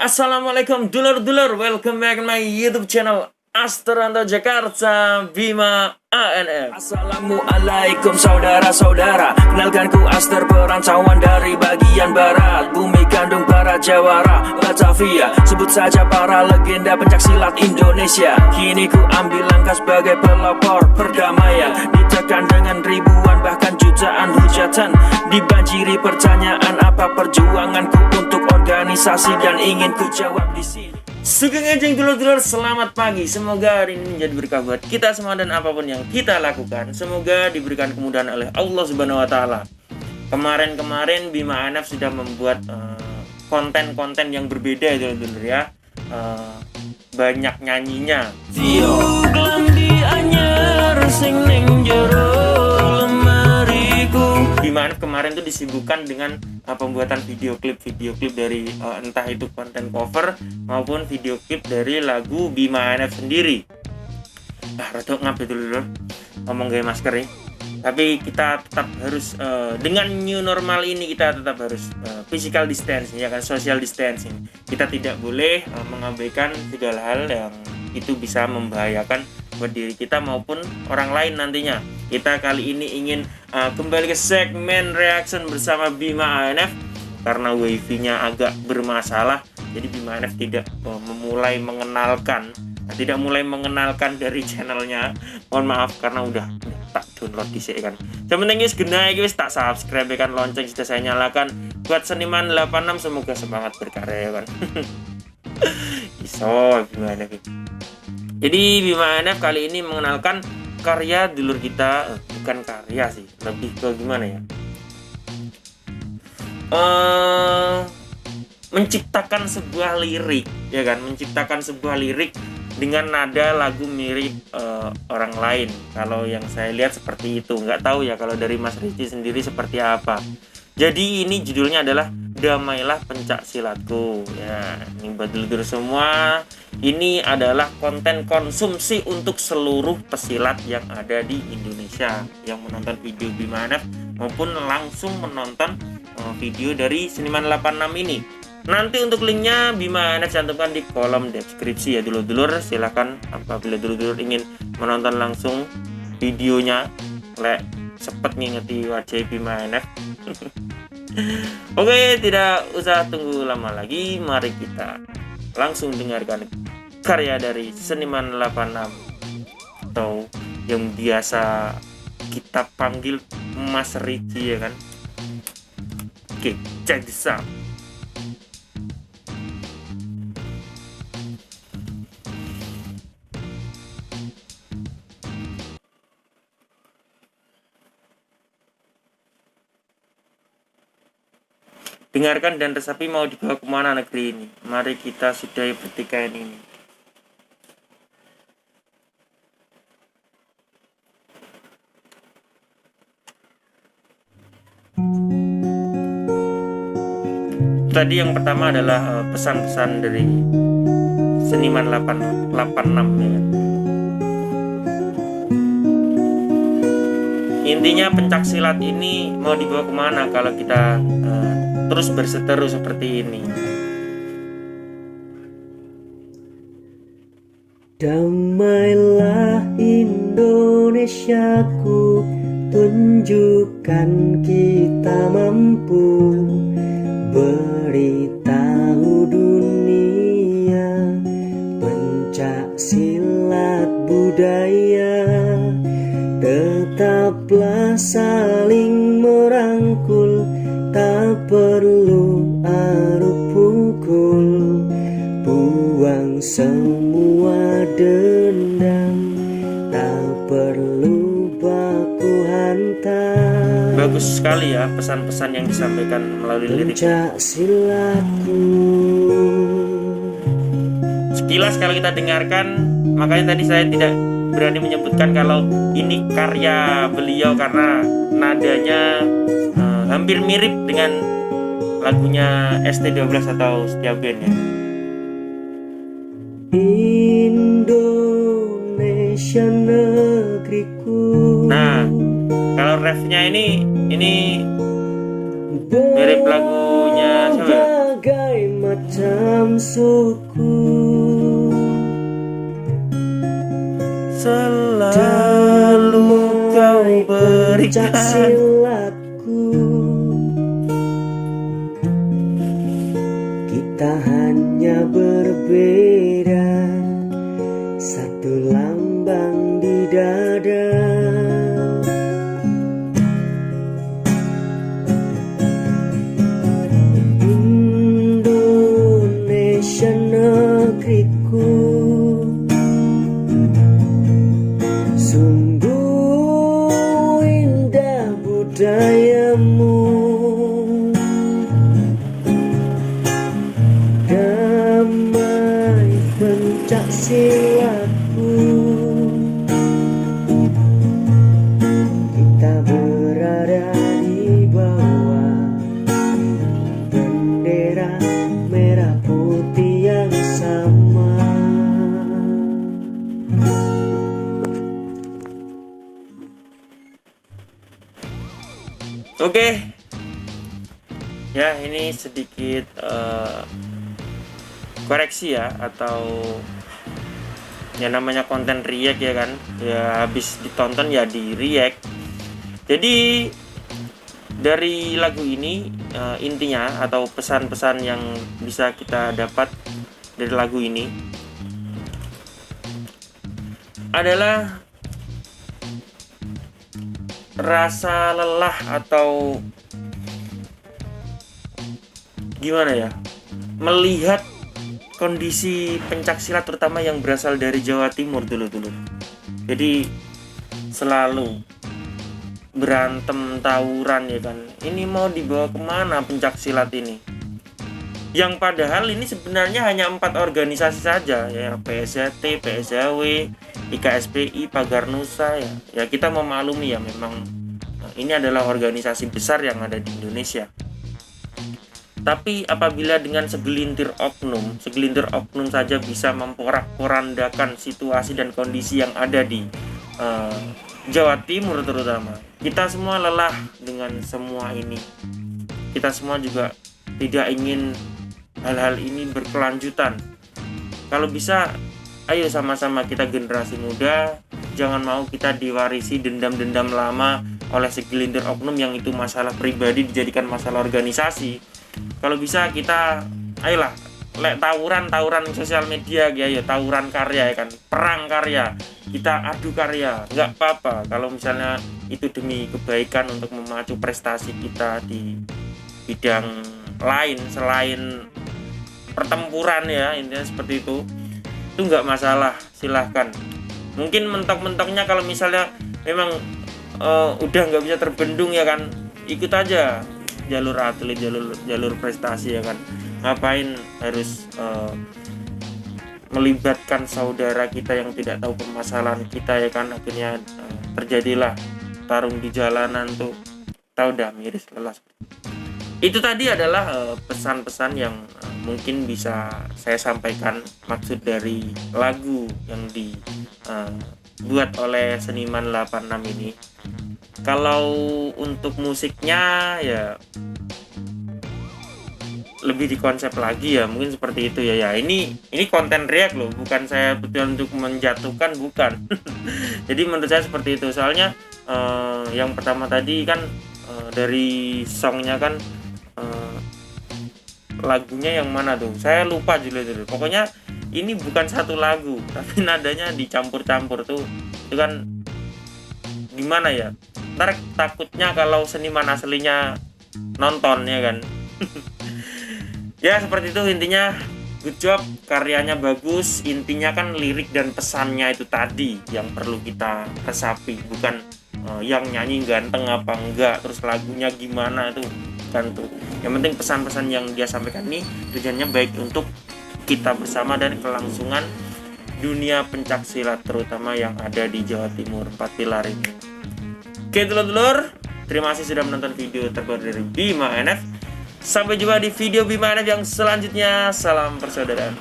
Assalamualaikum dulur-dulur, welcome back to my YouTube channel Asteranto Jakarta Bima ANF. Assalamualaikum saudara-saudara, kenalkan ku Aster, perantauan dari bagian barat, bumi kandung para jawara Batavia, sebut saja para legenda pencaksilat Indonesia. Kini ku ambil langkah sebagai pelopor perdamaian, ditekan dengan ribuan bahkan jutaan hujatan, dibanjiri pertanyaan apa perjuanganku untuk organisasi, dan ingin ku jawab di sini. Sugeng enjing dulur-dulur, selamat pagi. Semoga hari ini menjadi berkah buat kita semua dan apapun yang kita lakukan. Semoga diberikan kemudahan oleh Allah Subhanahu wa taala. Kemarin Bima ANF sudah membuat konten-konten yang berbeda ya dulur-dulur ya. Banyak nyanyinya. Bima ANF kemarin tuh disibukkan dengan pembuatan video klip dari entah itu konten cover maupun video klip dari lagu Bima ANF sendiri. Rada ngap dulu ngomong gaya masker nih. Tapi kita tetap harus dengan new normal ini kita tetap harus physical distancing ya kan, social distancing. Kita tidak boleh mengabaikan segala hal yang itu bisa membahayakan buat diri kita maupun orang lain nantinya. Kita kali ini ingin kembali ke segmen reaction bersama Bima ANF karena wifi-nya agak bermasalah. Jadi Bima ANF tidak mulai mengenalkan dari channelnya. Mohon maaf karena udah tak download di sini kan. Yang penting guys, genai guys, tak subscribe kan, lonceng sudah saya nyalakan. Buat Seniman 86 semoga semangat berkarya kan. Iso Bima ANF. Jadi Bima ANF kali ini mengenalkan karya dulur kita, bukan karya sih, lebih ke gimana ya, menciptakan sebuah lirik ya kan, menciptakan sebuah lirik dengan nada lagu mirip orang lain. Kalau yang saya lihat seperti itu, nggak tahu ya kalau dari Mas Rizky sendiri seperti apa. Jadi ini judulnya adalah Damailah Pencak Silatku ya. Ini buat dulur semua, ini adalah konten konsumsi untuk seluruh pesilat yang ada di Indonesia yang menonton video Bima ANF maupun langsung menonton video dari Seniman 86 ini. Nanti untuk linknya Bima ANF cantumkan di kolom deskripsi ya dulur-dulur. Silahkan apabila dulur-dulur ingin menonton langsung videonya, cepet ngingeti wajah Bima ANF. Oke, tidak usah tunggu lama lagi, mari kita langsung dengarkan karya dari Seniman 86 atau yang biasa kita panggil Mas Rizky ya kan. Oke, check this out. Dengarkan dan resapi mau dibawa kemana negeri ini. Mari kita sudahi pertikaian ini. Tadi yang pertama adalah pesan-pesan dari Seniman 86 ya. Intinya pencaksilat ini mau dibawa kemana kalau kita terus berseteru seperti ini. Damailah Indonesiaku, tunjukkan kita mampu beritahu dunia pencak silat budaya. Tetaplah saling merangkul, tak perlu adu pukul, buang semua dendam, tak perlu baku hantam. Bagus sekali ya pesan-pesan yang disampaikan melalui lirik. Pencak silatku. Sekilas kalau kita dengarkan, makanya tadi saya tidak berani menyebutkan kalau ini karya beliau karena nadanya hampir mirip dengan lagunya ST12 atau Setia Band ya. Indonesia negeriku. Nah, kalau refnya ini mirip lagunya siapa ya? macam suku, selalu kau berikan. silatku. Kita hanya berbeda, satu lambang di dada. Indonesia negeriku, sungguh indah budayamu. Damai pencak silatku, kita berada di bawah bendera merah putih yang sama. Oke. Ya, ini sedikit koreksi ya, atau ya namanya konten react ya kan. Ya habis ditonton ya di react. Jadi dari lagu ini intinya atau pesan-pesan yang bisa kita dapat dari lagu ini adalah rasa lelah atau gimana ya, melihat kondisi pencaksilat terutama yang berasal dari Jawa Timur dulu. Jadi selalu berantem, tawuran ya kan. Ini mau dibawa kemana pencaksilat ini? Yang padahal ini sebenarnya hanya 4 organisasi saja ya, PSJT, PSJW, IKSPI, Pagar Nusa ya. Ya kita memaklumi ya, memang ini adalah organisasi besar yang ada di Indonesia. Tapi apabila dengan segelintir oknum saja bisa memporak-porandakan situasi dan kondisi yang ada di Jawa Timur terutama, kita semua lelah dengan semua ini. Kita semua juga tidak ingin hal-hal ini berkelanjutan. Kalau bisa, ayo sama-sama kita generasi muda, jangan mau kita diwarisi dendam-dendam lama oleh segelintir oknum yang itu masalah pribadi dijadikan masalah organisasi. Kalau bisa kita, ayolah, tawuran sosial media ya, tawuran karya ya kan, perang karya, kita adu karya, nggak apa-apa kalau misalnya itu demi kebaikan untuk memacu prestasi kita di bidang lain selain pertempuran ya, intinya seperti itu nggak masalah, silahkan. Mungkin mentok-mentoknya kalau misalnya memang udah nggak bisa terbendung ya kan, ikut aja jalur atlet, jalur prestasi ya kan. Ngapain harus melibatkan saudara kita yang tidak tahu permasalahan kita ya kan. Akhirnya terjadilah tarung di jalanan tuh, tahu dah, miris, lelah. Itu tadi adalah pesan-pesan yang mungkin bisa saya sampaikan, maksud dari lagu yang dibuat oleh seniman 86 ini. Kalau untuk musiknya ya lebih dikonsep lagi ya, mungkin seperti itu ya. Ini konten react loh, bukan saya betul untuk menjatuhkan, bukan. Jadi menurut saya seperti itu. Soalnya yang pertama tadi kan dari songnya kan lagunya yang mana tuh, saya lupa judulnya. Pokoknya ini bukan satu lagu, tapi nadanya dicampur-campur tuh. Itu kan gimana ya, ntar takutnya kalau seniman aslinya nonton ya kan. Ya seperti itu intinya. Good job, karyanya bagus. Intinya kan lirik dan pesannya itu tadi yang perlu kita resapi, bukan yang nyanyi ganteng apa enggak, terus lagunya gimana, itu kan tuh. Yang penting pesan-pesan yang dia sampaikan ini tujuannya baik untuk kita bersama dan kelangsungan dunia pencaksilat terutama yang ada di Jawa Timur, 4 pilar ini. Oke dulur-dulur, terima kasih sudah menonton video terbaru dari Bima NF. Sampai jumpa di video Bima NF yang selanjutnya. Salam persaudaraan.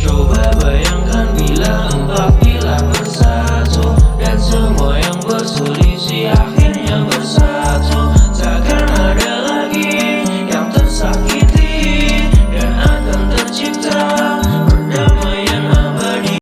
Coba bayangkan bila 4 pilar bersatu dan semua yang berselisih